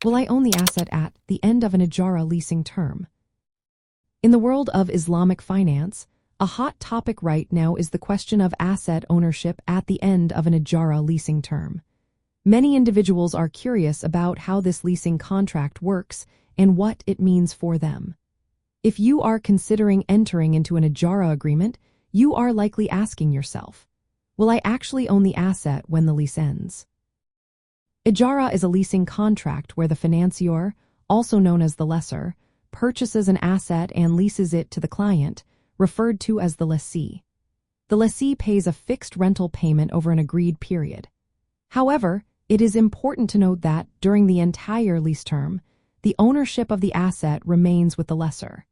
Will I own the asset at the end of an Ijara leasing term? In the world of Islamic finance, a hot topic right now is the question of asset ownership at the end of an Ijara leasing term. Many individuals are curious about how this leasing contract works and what it means for them. If you are considering entering into an Ijara agreement, you are likely asking yourself, will I actually own the asset when the lease ends? Ijara is a leasing contract where the financier, also known as the lessor, purchases an asset and leases it to the client, referred to as the lessee. The lessee pays a fixed rental payment over an agreed period. However, it is important to note that during the entire lease term, the ownership of the asset remains with the lessor.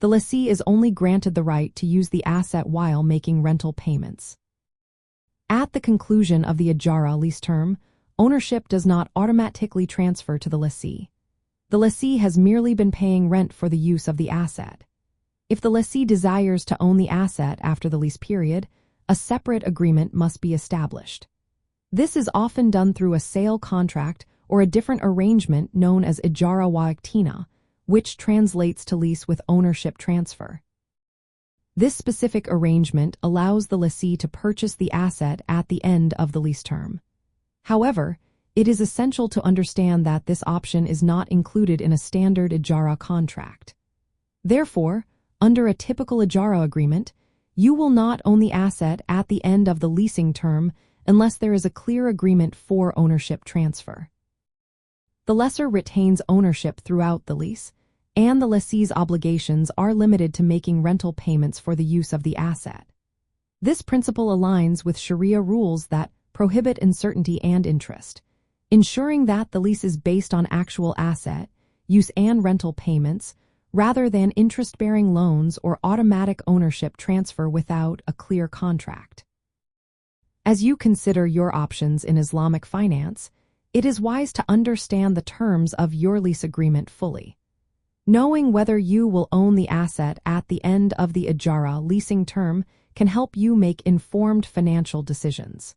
The lessee is only granted the right to use the asset while making rental payments. At the conclusion of the Ijara lease term, ownership does not automatically transfer to the lessee. The lessee has merely been paying rent for the use of the asset. If the lessee desires to own the asset after the lease period, a separate agreement must be established. This is often done through a sale contract or a different arrangement known as Ijara wa Iqtina, which translates to lease with ownership transfer. This specific arrangement allows the lessee to purchase the asset at the end of the lease term. However, it is essential to understand that this option is not included in a standard Ijara contract. Therefore, under a typical Ijara agreement, you will not own the asset at the end of the leasing term unless there is a clear agreement for ownership transfer. The lessor retains ownership throughout the lease, and the lessee's obligations are limited to making rental payments for the use of the asset. This principle aligns with Shariah rules that prohibit uncertainty and interest, ensuring that the lease is based on actual asset, use and rental payments, rather than interest-bearing loans or automatic ownership transfer without a clear contract. As you consider your options in Islamic finance, it is wise to understand the terms of your lease agreement fully. Knowing whether you will own the asset at the end of the Ijara leasing term can help you make informed financial decisions.